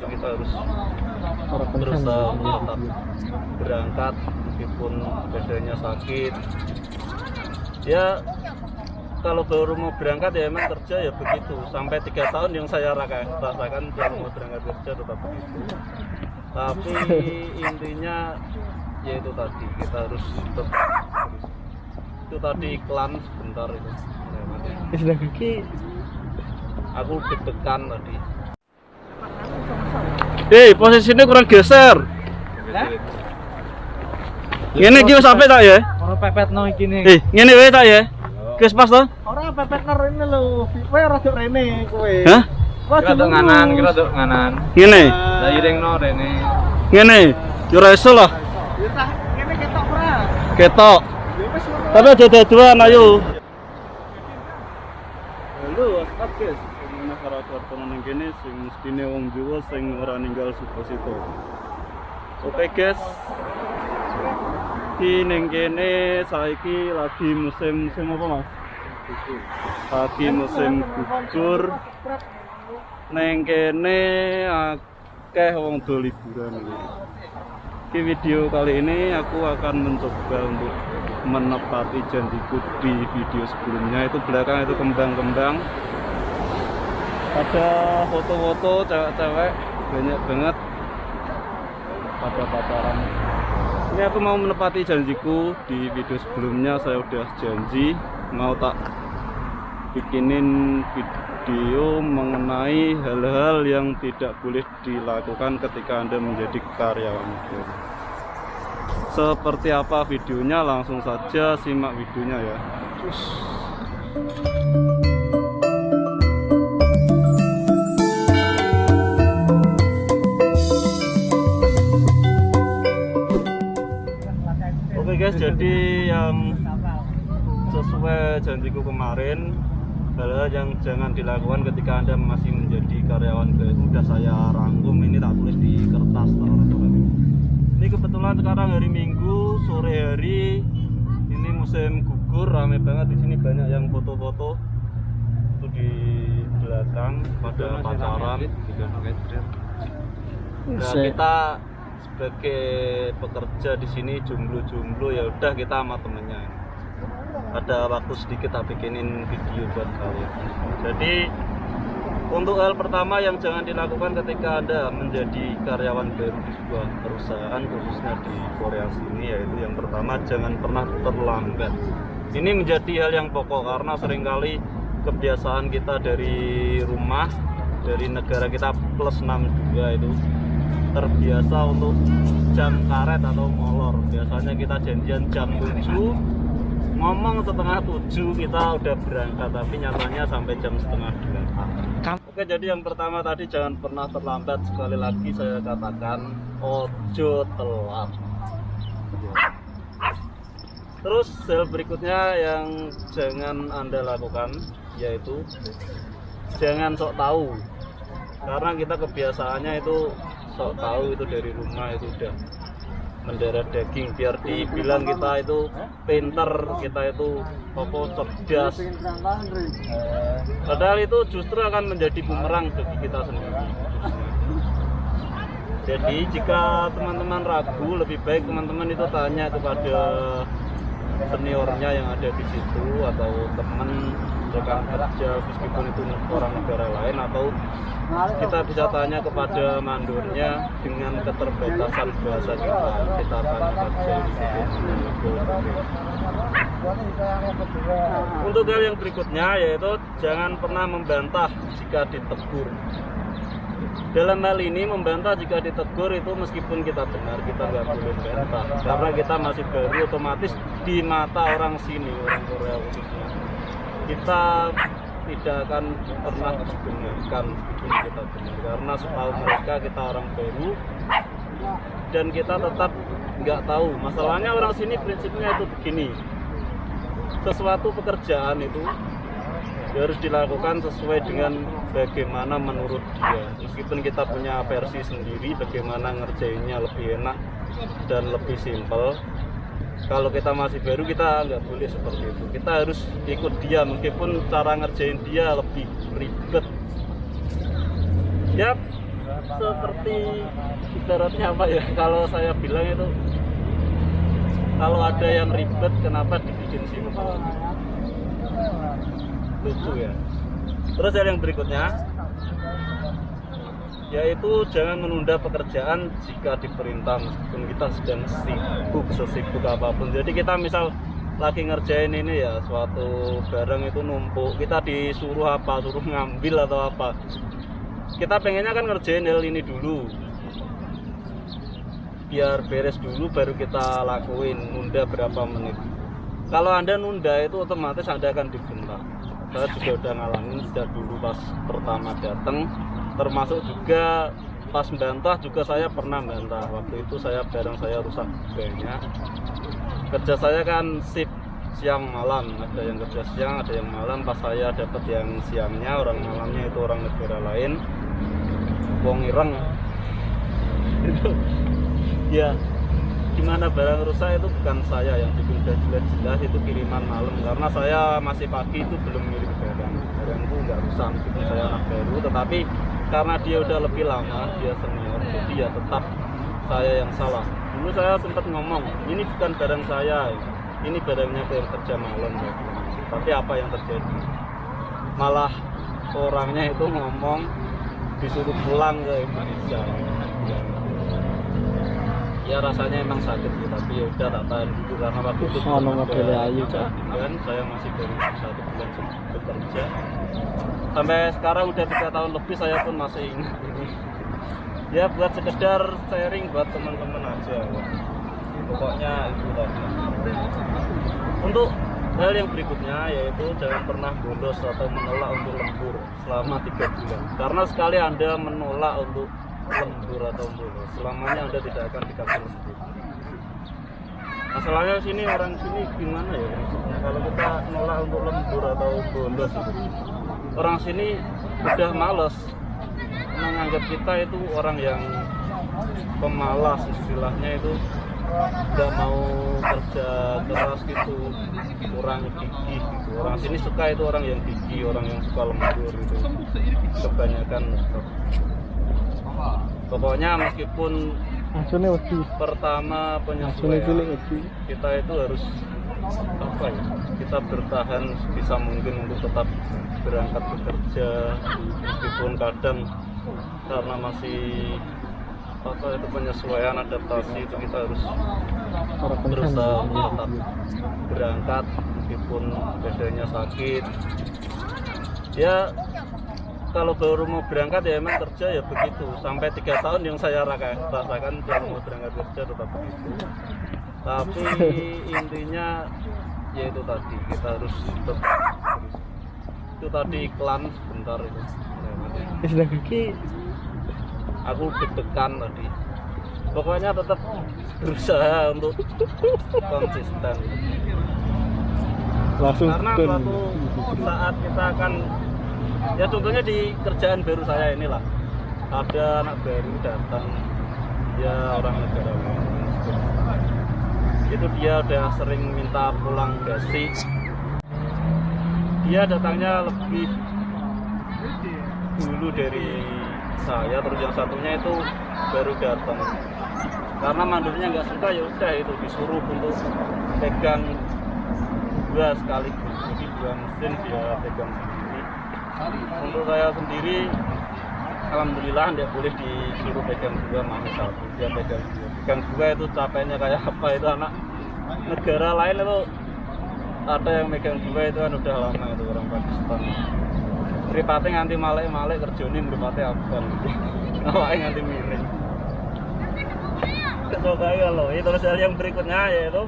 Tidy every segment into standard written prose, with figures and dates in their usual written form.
itu kita harus berusaha untuk tetap berangkat meskipun badannya sakit. Ya kalau baru mau berangkat ya emang kerja ya begitu, sampai 3 tahun yang saya rasakan kalau mau berangkat kerja tetap begitu. Tapi intinya yaitu tadi kita harus tetap, itu tadi iklan sebentar itu Sudah kaki. aku deg-degan tadi. Posisinya kurang geser. Ngene iki wis apik tak ya? Ora pepetno iki ning. Ngene wae tak ya? Wis pas to? Ora pepetno rene lho. Kowe ora dok rene kowe. Hah? Kira dok nganan, Ngene. Lah iringno rene. Ngene. Yo ora iso lah. Ya tah ngene ketok ora. Ketok. Ya wis ngono. Tapi aja daduan ayo. Halo, asap guys. Masyarakat tenan kene sing mestine wong Jawa sing ora ninggal Suposito. Oke guys. Ki ning kene saiki lagi musim apa Mas? Lagi musim gugur. Neng kene akeh wong do liburan. Di video kali ini aku akan mencoba untuk menepati janjiku di video sebelumnya. Itu belakang itu kembang-kembang. Ada foto-foto cewek-cewek banyak banget pada pacaran. Ini aku mau menepati janjiku di video sebelumnya. Saya udah janji mau tak bikinin video mengenai hal-hal yang tidak boleh dilakukan ketika Anda menjadi karyawan baru. Seperti apa videonya? Langsung saja simak videonya ya. Oke guys, jadi yang sesuai janjiku kemarin, hal-hal yang jangan dilakukan ketika Anda masih menjadi karyawan baru udah saya rangkum, ini tak tulis di kertas teman-teman. Ini kebetulan sekarang hari Minggu sore hari, ini musim gugur, rame banget di sini, banyak yang foto-foto itu di belakang pada pacaran. Nah, kita sebagai pekerja di sini jomblo-jomblo ya udah kita sama temennya. Ada waktu sedikit tak bikinin video buat kalian. Jadi untuk hal pertama yang jangan dilakukan ketika Anda menjadi karyawan baru di sebuah perusahaan khususnya di Korea sini, yaitu yang pertama jangan pernah terlambat. Ini menjadi hal yang pokok karena seringkali kebiasaan kita dari rumah, dari negara kita plus 62 itu terbiasa untuk jam karet atau molor. Biasanya kita janjian jam 7, ngomong setengah 7 kita udah berangkat, tapi nyatanya sampai jam setengah 2. Oke, jadi yang pertama tadi jangan pernah terlambat. Sekali lagi saya katakan, ojo telat. Terus hal berikutnya yang jangan Anda lakukan yaitu jangan sok tahu. Karena kita kebiasaannya itu sok tahu, itu dari rumah itu udah mendarah daging biar dibilang kita itu pinter, kita itu cerdas. Padahal itu justru akan menjadi bumerang bagi kita sendiri. Jadi jika teman-teman ragu, lebih baik teman-teman itu tanya kepada seniornya yang ada di situ atau teman rekan kerja meskipun itu orang negara lain, atau kita bisa tanya kepada mandornya dengan keterbatasan bahasa kita tanya saja di situ. Untuk hal yang berikutnya yaitu jangan pernah membantah jika ditegur. Dalam hal ini membantah jika ditegur itu meskipun kita benar, kita nggak boleh bantah karena kita masih baru, otomatis di mata orang sini, orang Korea khususnya, kita tidak akan pernah didengarkan meskipun kita benar, karena setahu mereka kita orang baru dan kita tetap nggak tahu. Masalahnya orang sini prinsipnya itu begini, sesuatu pekerjaan itu harus dilakukan sesuai dengan bagaimana menurut dia. Meskipun kita punya versi sendiri bagaimana ngerjainnya lebih enak dan lebih simpel, kalau kita masih baru kita nggak boleh seperti itu. Kita harus ikut dia meskipun cara ngerjain dia lebih ribet. Yap, seperti ibaratnya apa ya, kalau saya bilang itu kalau ada yang ribet kenapa dibikin simpel, lucu ya. Terus yang berikutnya yaitu jangan menunda pekerjaan jika diperintah meskipun kita sedang sesibuk apapun. Jadi kita misal lagi ngerjain ini ya, suatu barang itu numpuk, kita disuruh apa, suruh ngambil atau apa, kita pengennya kan ngerjain hal ini dulu biar beres dulu baru kita lakuin. Nunda berapa menit, kalau Anda nunda itu otomatis Anda akan dibentak. Saya juga udah ngalamin sejak dulu pas pertama datang, termasuk juga pas membantah juga saya pernah bantah. Waktu itu barang saya rusak banyak. Kerja saya kan shift siang malam, ada yang kerja siang, ada yang malam. Pas saya dapat yang siangnya, orang malamnya itu orang negara lain, wong ireng itu ya. Gimana barang rusak itu bukan saya yang bikin, udah jelas-jelas itu kiriman malam, karena saya masih pagi itu belum ngirim barangku nggak rusak meskipun saya anak baru, tetapi karena dia udah lebih lama, dia senior, jadi ya tetap saya yang salah. Dulu saya sempat ngomong, ini bukan barang saya, ini barangnya yang kerja malam. Tapi apa yang terjadi? Malah orangnya itu ngomong disuruh pulang ke Indonesia. Ya rasanya emang sakit sih, tapi ya udah tak tahan dulu karena waktu itu dan saya masih baru 1 bulan bekerja. Sampai sekarang udah 3 tahun lebih saya pun masih ingat ini. Ya buat sekedar sharing buat teman-teman aja. Pokoknya itu tadi. Untuk hal yang berikutnya yaitu jangan pernah bolos atau menolak untuk lembur selama 3 bulan. Karena sekali Anda menolak untuk lembur atau bolos, selamanya Anda tidak akan dikasih lembur. Masalahnya sini, orang sini gimana ya maksudnya, kalau kita nolak untuk lembur atau bolos itu, orang sini udah males menganggap kita itu orang yang pemalas, istilahnya itu nggak mau kerja keras gitu, kurang gigih gitu. Orang sini suka itu orang yang gigih, orang yang suka lembur itu kebanyakan. Pokoknya meskipun pertama penyesuaian, kita itu harus apa ya, kita bertahan bisa mungkin untuk tetap berangkat bekerja, meskipun kadang karena masih apa itu penyesuaian, adaptasi, itu kita harus berusaha untuk tetap berangkat meskipun badannya sakit. Ya kalau baru mau berangkat ya emang kerja ya begitu, sampai 3 tahun yang saya rasakan baru mau berangkat kerja tetap begitu. Tapi intinya ya itu tadi, kita harus tetap, itu tadi iklan sebentar itu aku deg-degan tadi. Pokoknya tetap berusaha untuk konsisten karena suatu saat kita akan, ya contohnya di kerjaan baru saya inilah, ada anak baru datang, dia orang negara lain, itu dia udah sering minta pulang gaji. Dia datangnya lebih dulu dari saya, terus yang satunya itu baru datang. Karena mandornya nggak suka, ya udah itu disuruh untuk pegang 2 sekaligus, jadi 2 mesin dia pegang sendiri. Untuk saya sendiri, alhamdulillah tidak boleh disuruh pegang 2, masih 1, dia pegang 2. Pegang 2 itu capeknya kayak apa, itu anak negara lain itu ada yang megang 2 itu kan udah lama, itu orang Pakistan. Mripate nganti malek-malek kerjane mripate abang. Awake nganti miring. Kaya loh. Terus hal yang berikutnya yaitu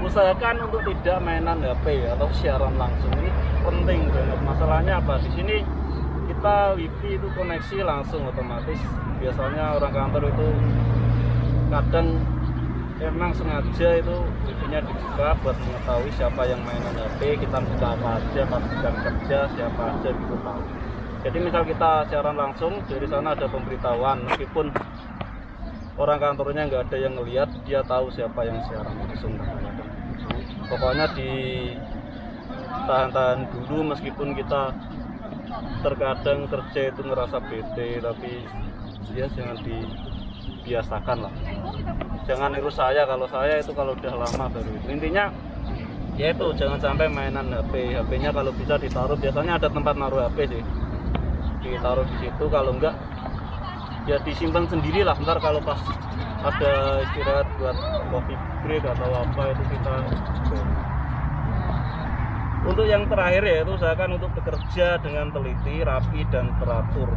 usahakan untuk tidak mainan HP atau siaran langsung. Ini penting banget. Masalahnya apa? Di sini kita wifi itu koneksi langsung otomatis. Biasanya orang kantor itu kadang emang sengaja itu wifi-nya dibuka buat mengetahui siapa yang mainan HP, kita buka apa aja pas jam kerja, siapa aja gitu tahu. Jadi misal kita siaran langsung, dari sana ada pemberitahuan, meskipun orang kantornya nggak ada yang ngelihat, dia tahu siapa yang siaran langsung. Pokoknya ditahan-tahan dulu, meskipun kita terkadang kerja itu ngerasa bete, tapi ya jangan dibiasakan lah. Jangan niru saya, kalau saya itu kalau udah lama baru itu. Intinya ya itu jangan sampai mainan HP-nya kalau bisa ditaruh, biasanya ada tempat naruh HP sih, ditaruh di situ. Kalau enggak ya disimpan sendiri lah, ntar kalau pas ada istirahat buat coffee break atau apa itu kita. Untuk yang terakhir ya itu usahakan untuk bekerja dengan teliti, rapi dan teratur.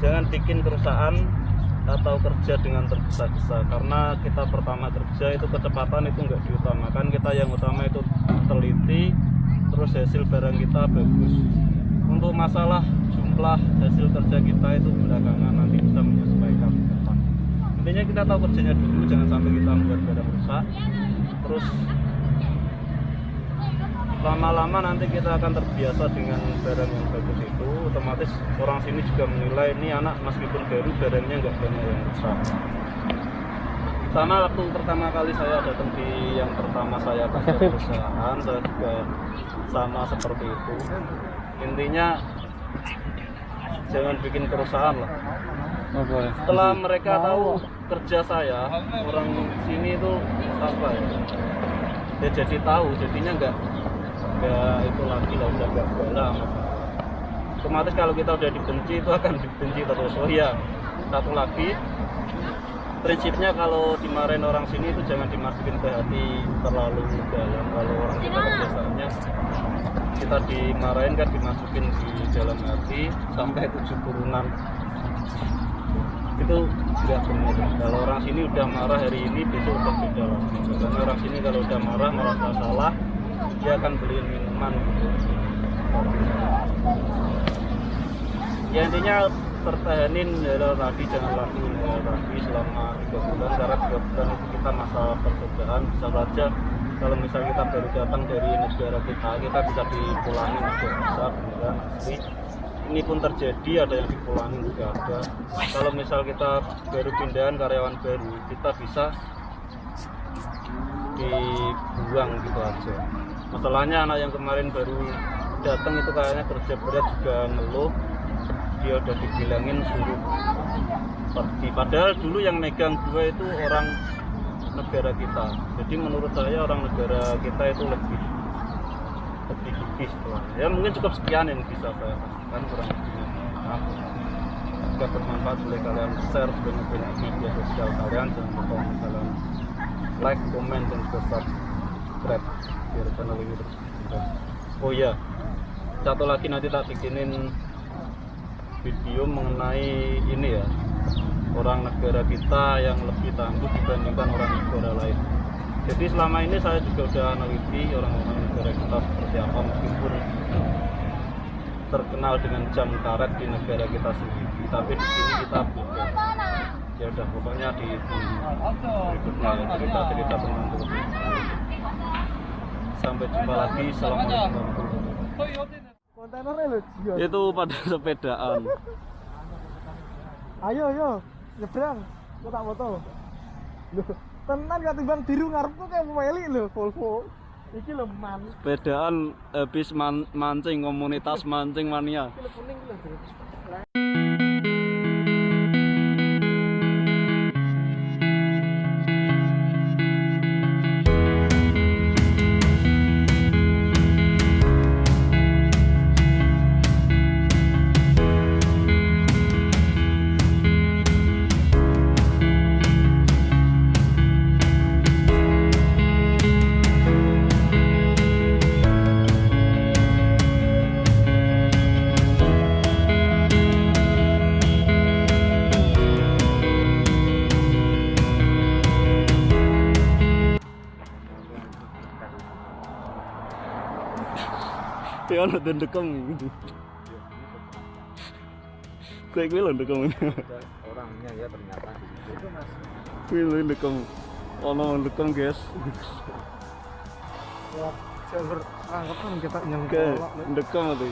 Jangan bikin kerusakan atau kerja dengan tergesa-gesa, karena kita pertama kerja itu kecepatan itu enggak diutamakan. Kita yang utama itu teliti, terus hasil barang kita bagus. Untuk masalah jumlah hasil kerja kita itu belakangan, nanti bisa menyesuaikan ke depan. Intinya kita tahu kerjanya dulu, jangan sampai kita membuat barang rusak. Terus lama-lama nanti kita akan terbiasa dengan barang yang bagus itu, otomatis orang sini juga menilai ini anak meskipun baru barangnya nggak banyak yang rusak. Sama waktu pertama kali saya datang di yang pertama saya kerja perusahaan, saya juga sama seperti itu. Intinya jangan bikin kerusakan lah. Setelah mereka tahu kerja saya, orang sini itu apa ya, jadi tahu, jadinya nggak itu lagi lah, udah gak bela. Otomatis kalau kita udah dibenci itu akan dibenci terus. Oh iya, satu lagi prinsipnya kalau dimarahin orang sini itu jangan dimasukin ke hati terlalu dalam. Kalau orang kita kebiasaannya kita dimarahin kan dimasukin di dalam hati sampai 7 turunan, itu tidak benar. Kalau orang sini udah marah hari ini, besok udah beda lagi. Karena orang sini kalau udah marah merasa salah, dia akan beliin minuman gitu. Ya intinya pertahanin ya tadi, jangan lagi lagi selama 3 bulan, karena 3 bulan itu kita masa percobaan. Bisa saja kalau misalnya kita baru datang dari negara kita bisa dipulangin juga bisa, beneran asli. Ini pun terjadi, ada yang dipulangin juga ada. Kalau misal kita baru pindahan karyawan baru, kita bisa dibuang gitu aja. Masalahnya anak yang kemarin baru datang itu kayaknya kerja berat juga ngeluh, dia udah dibilangin suruh pergi. Padahal dulu yang megang gue itu orang negara kita. Jadi menurut saya orang negara kita itu lebih gigih setelah. Ya mungkin cukup sekian yang bisa saya sampaikan, kurang lebihnya. Jika bermanfaat boleh kalian share sebanyak-banyak media sosial kalian, jangan lupa kalian like, comment, dan subscribe biar channel ini terus berkembang. Oh iya, satu lagi nanti tak bikinin video mengenai ini ya, orang negara kita yang lebih tangguh dibandingkan orang negara lain. Jadi selama ini saya juga udah meneliti orang-orang negara kita seperti apa, meskipun terkenal dengan jam karet di negara kita sendiri, tapi di sini kita beda. Ya udah, pokoknya di berikutnya ya, cerita-cerita tentang itu. Sampai jumpa lagi. Assalamualaikum warahmatullahi wabarakatuh. Kontainernya lho, Jion. Itu pada sepedaan. Ayo, nyebrang. Kok tak foto. Lho, tenan katimbang biru ngarepku kayak meli lho, Volvo. Iki lho man. Sepedaan habis mancing, komunitas mancing mania. Iki lho kuning lho. Ya ono ndekeng iki. Saya kuwi lho ndekeng. Orangnya ya ternyata di situ. Kuwi lho ndekeng. Ono ndekeng, guys. Ya, server angkatan kita yang Oke, ndekeng tuh.